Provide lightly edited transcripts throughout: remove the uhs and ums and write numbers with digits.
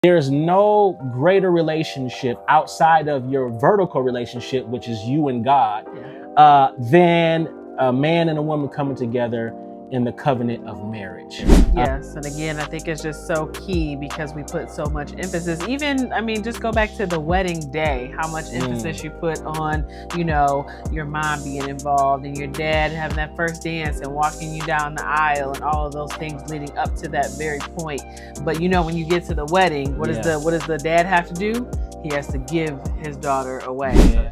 There's no greater relationship outside of your vertical relationship, which is you and God, than a man and a woman coming together in the covenant of marriage. Yes, and again, I think it's just so key because we put so much emphasis. Even, just go back to the wedding day, how much emphasis you put on, your mom being involved and your dad having that first dance and walking you down the aisle and all of those things leading up to that very point. But when you get to the wedding, what does the dad have to do? He has to give his daughter away. Yeah.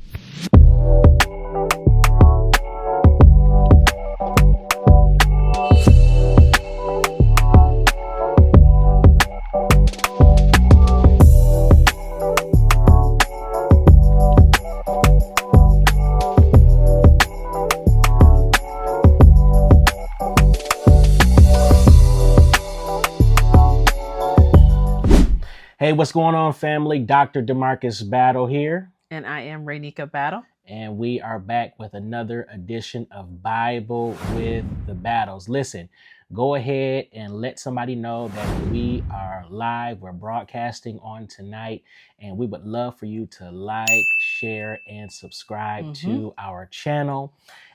Hey, what's going on, family? Dr. DeMarcus Battle here. And I am Rainika Battle. And we are back with another edition of Bible with the Battles. Listen, go ahead and let somebody know that we are live. We're broadcasting on tonight. And we would love for you to like, share, and subscribe to our channel.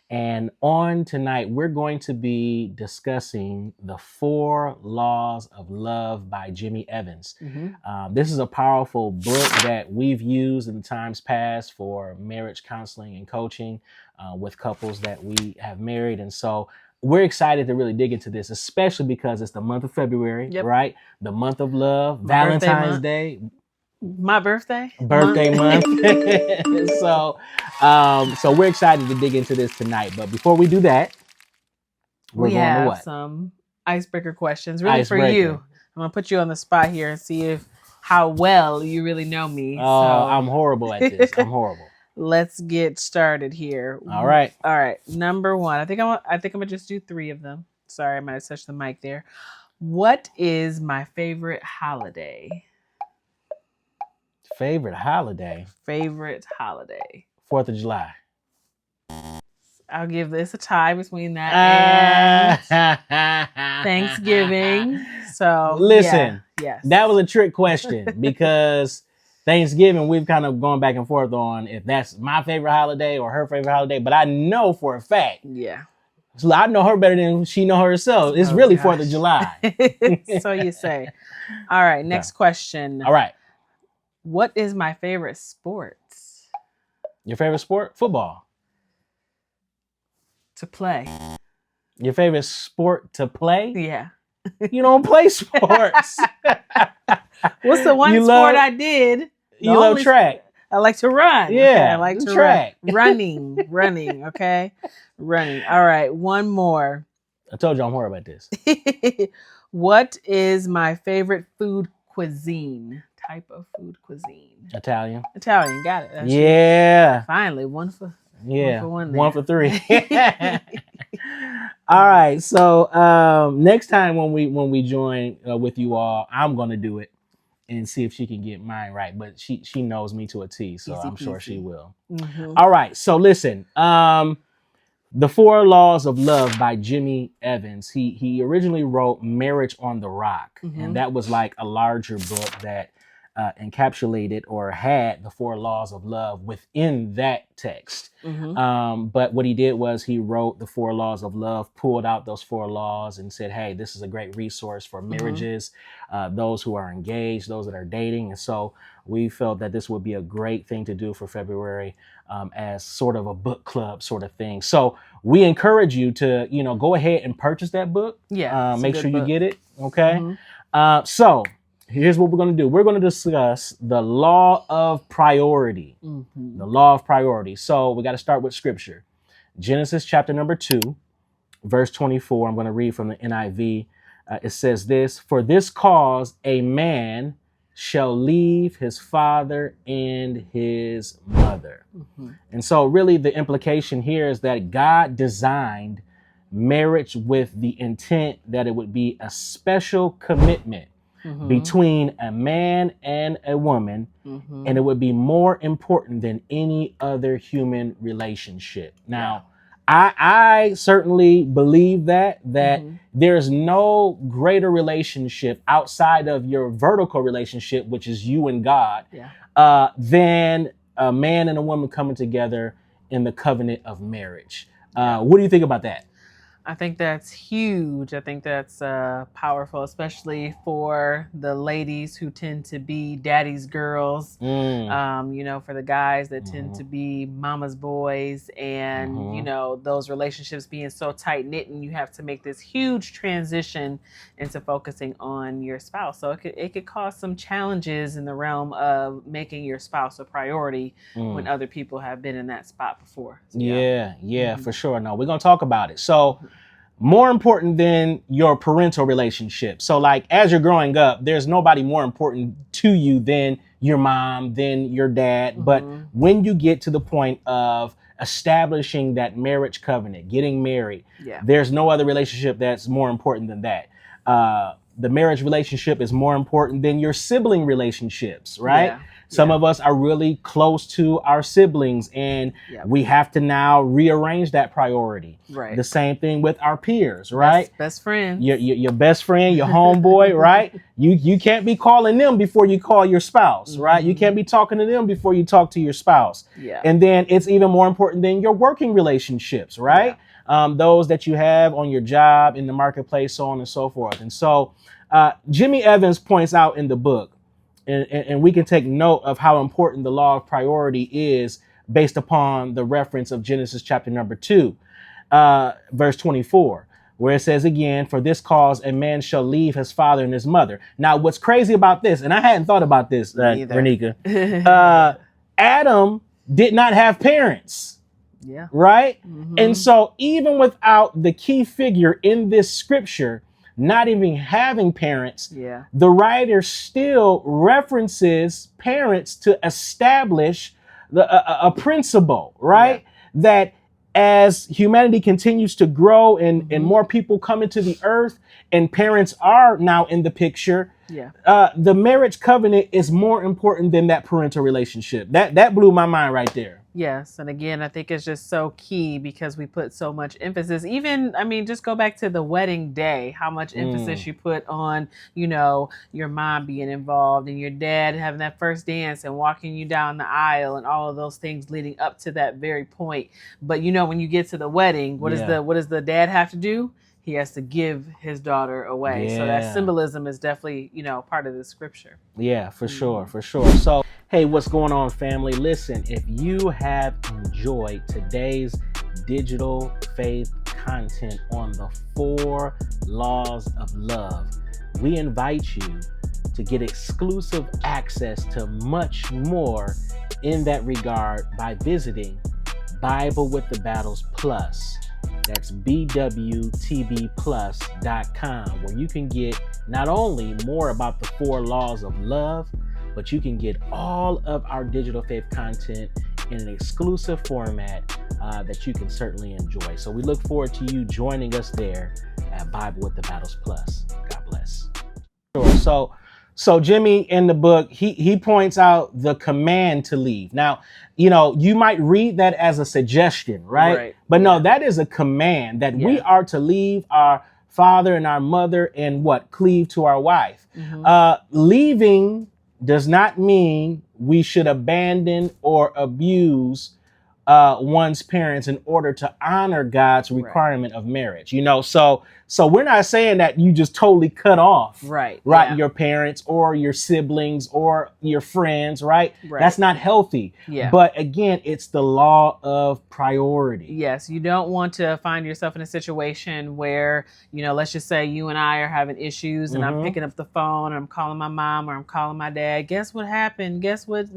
And on tonight, we're going to be discussing the 4 Laws of Love by Jimmy Evans. This is a powerful book that we've used in times past for marriage counseling and coaching with couples that we have married. And so we're excited to really dig into this, especially because it's the month of February, right? The month of love, Valentine's Day. My birthday month. So we're excited to dig into this tonight. But before we do that, we have some icebreaker questions for you. I'm gonna put you on the spot here and see how well you really know me. I'm horrible at this. I'm horrible. Let's get started here. All right. Number 1. I think I'm gonna just do 3 of them. Sorry, I might have touched the mic there. What is my favorite holiday? Favorite holiday? 4th of July. I'll give this a tie between that and Thanksgiving. So listen, yes, that was a trick question because Thanksgiving we've kind of gone back and forth on if that's my favorite holiday or her favorite holiday. But I know for a fact, so I know her better than she know herself. It's really 4th of July. So you say. All right, next question. All right. What is my favorite sport? Your favorite sport? Football. To play. Your favorite sport to play? Yeah. You don't play sports. What's the one sport I did? You love track. I like to run. Yeah, okay? I like to track. Running, okay? Running. All right, one more. I told you I'm horrible at this. What is my favorite food cuisine? Type of food cuisine. Italian, got it. That's you. Finally, one for one for 3. All right. So next time when we join with you all, I'm gonna do it and see if she can get mine right. But she knows me to a T, so I'm sure she will. All right. So listen. The 4 Laws of Love by Jimmy Evans. He originally wrote Marriage on the Rock, and that was like a larger book that encapsulated or had the 4 Laws of Love within that text. But what he did was he wrote the 4 Laws of Love, pulled out those 4 laws and said, hey, this is a great resource for marriages, those who are engaged, those that are dating. And so we felt that this would be a great thing to do for February as sort of a book club sort of thing. So we encourage you to, go ahead and purchase that book. Make sure you get it. Okay. So here's what we're going to do. We're going to discuss the law of priority. The law of priority. So we got to start with scripture. Genesis chapter number 2, verse 24. I'm going to read from the NIV. It says this: for this cause a man shall leave his father and his mother. And so really the implication here is that God designed marriage with the intent that it would be a special commitment between a man and a woman, and it would be more important than any other human relationship. Now, I certainly believe that there's no greater relationship outside of your vertical relationship, which is you and God, than a man and a woman coming together in the covenant of marriage. What do you think about that? I think that's huge. I think that's powerful, especially for the ladies who tend to be daddy's girls. For the guys that tend to be mama's boys, and those relationships being so tight knit, and you have to make this huge transition into focusing on your spouse. So it could cause some challenges in the realm of making your spouse a priority when other people have been in that spot before. So, for sure. No, we're gonna talk about it. So, more important than your parental relationship. So like as you're growing up, there's nobody more important to you than your mom, than your dad. But when you get to the point of establishing that marriage covenant, getting married, there's no other relationship that's more important than that. The marriage relationship is more important than your sibling relationships, right? Some of us are really close to our siblings, and we have to now rearrange that priority. The same thing with our peers, right? Best friend. Your best friend, your homeboy, right? You can't be calling them before you call your spouse, right? You can't be talking to them before you talk to your spouse. And then it's even more important than your working relationships, right? Those that you have on your job, in the marketplace, so on and so forth. And so Jimmy Evans points out in the book, and we can take note of how important the law of priority is based upon the reference of Genesis chapter number 2, verse 24, where it says again, for this cause a man shall leave his father and his mother. Now, what's crazy about this, and I hadn't thought about this, Renika, Adam did not have parents. Right? And so even without the key figure in this scripture not even having parents, the writer still references parents to establish a principle, right? That as humanity continues to grow and more people come into the earth and parents are now in the picture, the marriage covenant is more important than that parental relationship. That blew my mind right there. Yes. And again, I think it's just so key because we put so much emphasis, just go back to the wedding day, how much emphasis you put on, your mom being involved and your dad having that first dance and walking you down the aisle and all of those things leading up to that very point. But, when you get to the wedding, what does the dad have to do? He has to give his daughter away. So that symbolism is definitely, part of the scripture. Yeah, for sure. So, hey, what's going on, family? Listen, if you have enjoyed today's digital faith content on the 4 laws of love, we invite you to get exclusive access to much more in that regard by visiting Bible with the Battles Plus. That's BWTB+.com, where you can get not only more about the 4 laws of love, but you can get all of our digital faith content in an exclusive format that you can certainly enjoy. So we look forward to you joining us there at Bible with the Battles Plus. God bless. So Jimmy in the book, he points out the command to leave. Now, you might read that as a suggestion, right? But no, that is a command that we are to leave our father and our mother and cleave to our wife. Leaving does not mean we should abandon or abuse one's parents in order to honor God's requirement of marriage. So we're not saying that you just totally cut off your parents or your siblings or your friends, right? That's not healthy. But again, it's the law of priority. Yes, you don't want to find yourself in a situation where, let's just say you and I are having issues and I'm picking up the phone and I'm calling my mom or I'm calling my dad. Guess what happened? Guess what's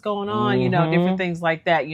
going on? Different things like that.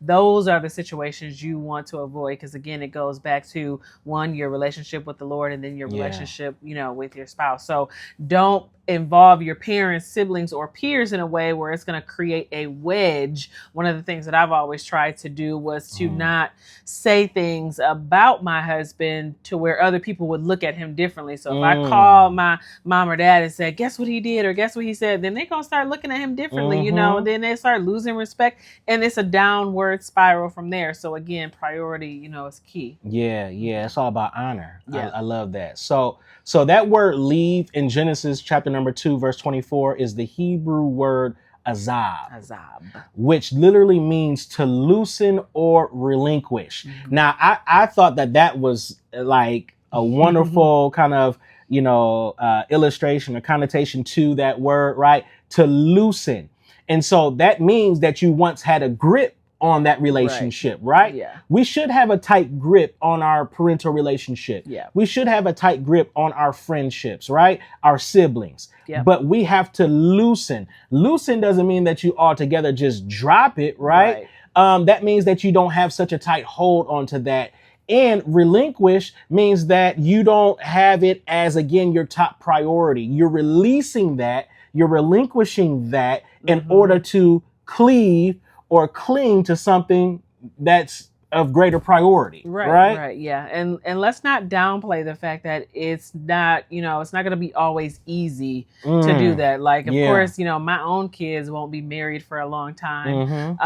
Those are the situations you want to avoid because again, it goes back to one, your relationship relationship with the Lord and then your relationship, with your spouse. So don't involve your parents, siblings, or peers in a way where it's going to create a wedge. One of the things that I've always tried to do was to not say things about my husband to where other people would look at him differently. So if I call my mom or dad and say, guess what he did or guess what he said, then they're going to start looking at him differently, and then they start losing respect, and it's a downward spiral from there. So again, priority, is key. Yeah. It's all about honor. Yeah. I love that. So that word leave in Genesis chapter number 2, verse 24 is the Hebrew word azab, which literally means to loosen or relinquish. Now, I thought that was like a wonderful kind of, illustration or connotation to that word, right? To loosen. And so that means that you once had a grip on that relationship, right? Yeah. We should have a tight grip on our parental relationship. Yeah. We should have a tight grip on our friendships, right? Our siblings. Yeah. But we have to loosen. Loosen doesn't mean that you altogether just drop it, right? That means that you don't have such a tight hold onto that. And relinquish means that you don't have it as, again, your top priority. You're releasing that, you're relinquishing that in order to cleave or cling to something that's of greater priority. Right. Yeah. And let's not downplay the fact that it's not, it's not going to be always easy to do that. Like, of course, my own kids won't be married for a long time.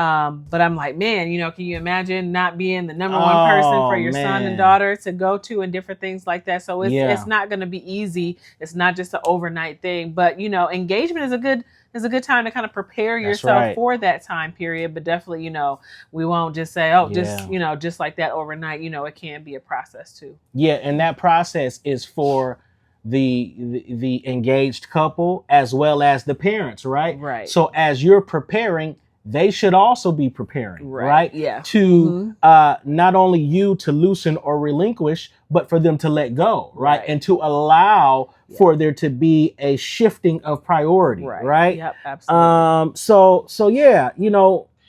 But I'm like, man, can you imagine not being the number one person for your son and daughter to go to and different things like that? So it's not going to be easy. It's not just an overnight thing, but engagement is a good time to kind of prepare yourself for that time period. But definitely, we won't just say, just like that overnight. It can be a process too. Yeah, and that process is for the engaged couple as well as the parents, right? Right. So as you're preparing, they should also be preparing, right? Yeah. To not only you to loosen or relinquish, but for them to let go, right? And to allow for there to be a shifting of priority, right? Yep, absolutely. So yeah,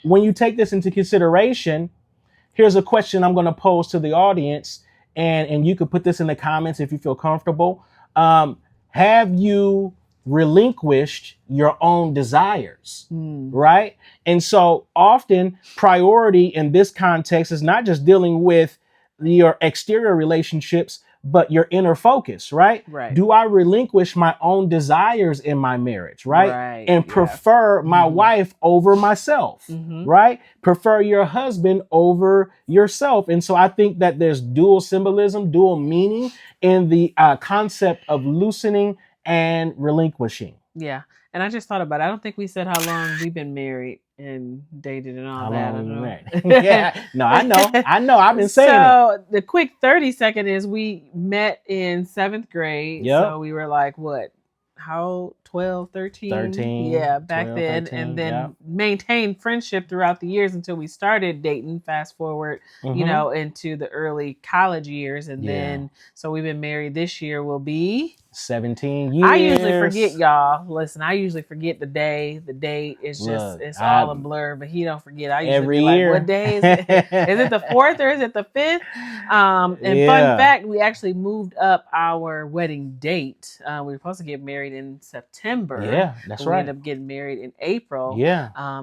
when you take this into consideration, here's a question I'm going to pose to the audience, and you could put this in the comments if you feel comfortable. Have you relinquished your own desires, right? And so often priority in this context is not just dealing with your exterior relationships, but your inner focus, right? Do I relinquish my own desires in my marriage, right? And prefer my wife over myself, right? Prefer your husband over yourself. And so I think that there's dual symbolism, dual meaning in the concept of loosening and relinquishing. Yeah. And I just thought about it. I don't think we said how long we've been married and dated and all that. I don't know. Yeah. No, I know. I've been saying it. So the quick 30-second is we met in 7th grade. So we were like, what? How 12, 13? 13. Yeah, back 12, then. 13, and then maintained friendship throughout the years until we started dating, fast forward, into the early college years. And then, so we've been married this year will be 17 years. I usually forget, y'all. Listen, I usually forget the day. The date is just, it's all a blur, but he don't forget. I usually every be like, year. what day is it? Is it the 4th or is it the 5th? And fun fact, we actually moved up our wedding date. We were supposed to get married in September. Yeah, that's right. We ended up getting married in April.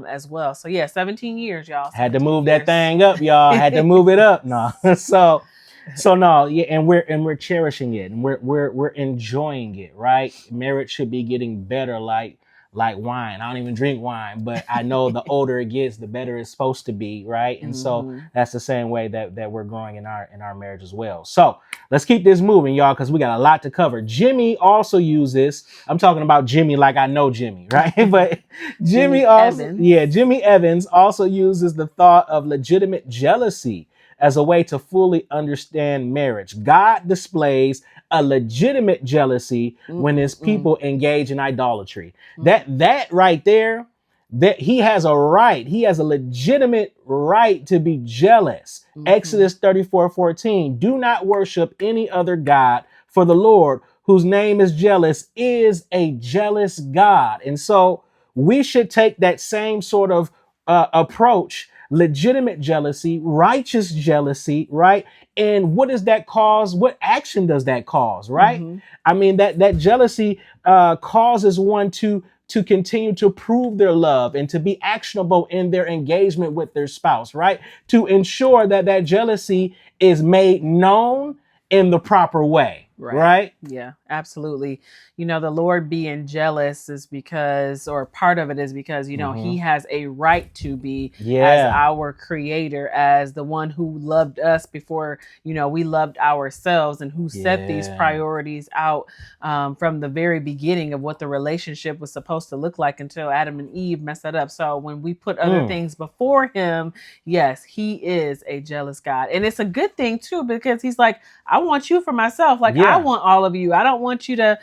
As well. So 17 years, y'all. Had to move that thing up, y'all. Had to move it up. No. So no, and we're cherishing it, and we're enjoying it, right? Marriage should be getting better, like wine. I don't even drink wine, but I know the older it gets, the better it's supposed to be, right? And so that's the same way that we're growing in our marriage as well. So let's keep this moving, y'all, because we got a lot to cover. Jimmy also uses. I'm talking about Jimmy like I know Jimmy, right? But Jimmy Evans also uses the thought of legitimate jealousy as a way to fully understand marriage. God displays a legitimate jealousy when his people engage in idolatry. That right there, that he has a legitimate right to be jealous. Exodus 34:14. Do not worship any other God, for the Lord, whose name is jealous, is a jealous God. And so we should take that same sort of approach legitimate jealousy, righteous jealousy, right? And what does that cause? What action does that cause, right? Mm-hmm. I mean, that jealousy causes one to continue to prove their love and to be actionable in their engagement with their spouse, right? To ensure that jealousy is made known in the proper way, right? Yeah, absolutely. The Lord being jealous is because, or part of it is because, he has a right to be as our creator, as the one who loved us before, we loved ourselves, and who set these priorities out from the very beginning of what the relationship was supposed to look like until Adam and Eve messed that up. So when we put other things before him, yes, he is a jealous God. And it's a good thing too, because he's like, I want you for myself. Like, I want all of you. I don't want you to,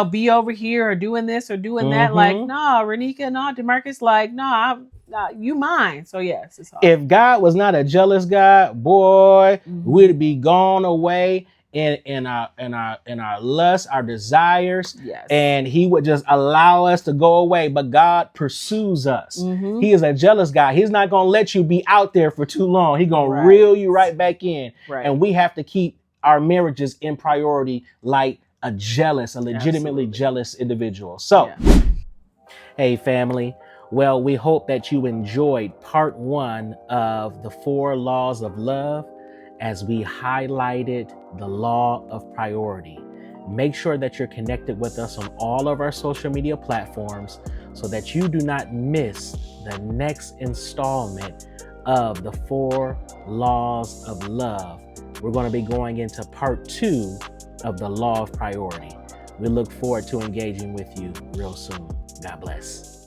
be over here or doing this or doing that. Like, no, Renika, no, DeMarcus, like, no, you mine. So yes, it's hard. If God was not a jealous God, boy, we'd be gone away in our lust, our desires, and he would just allow us to go away. But God pursues us. He is a jealous God. He's not going to let you be out there for too long. He's going to reel you right back in. And we have to keep our marriages in priority like a legitimately jealous individual. So, hey family, well, we hope that you enjoyed part 1 of the 4 laws of love as we highlighted the law of priority. Make sure that you're connected with us on all of our social media platforms so that you do not miss the next installment of the 4 laws of love. We're going to be going into part 2 of the law of priority. We look forward to engaging with you real soon. God bless.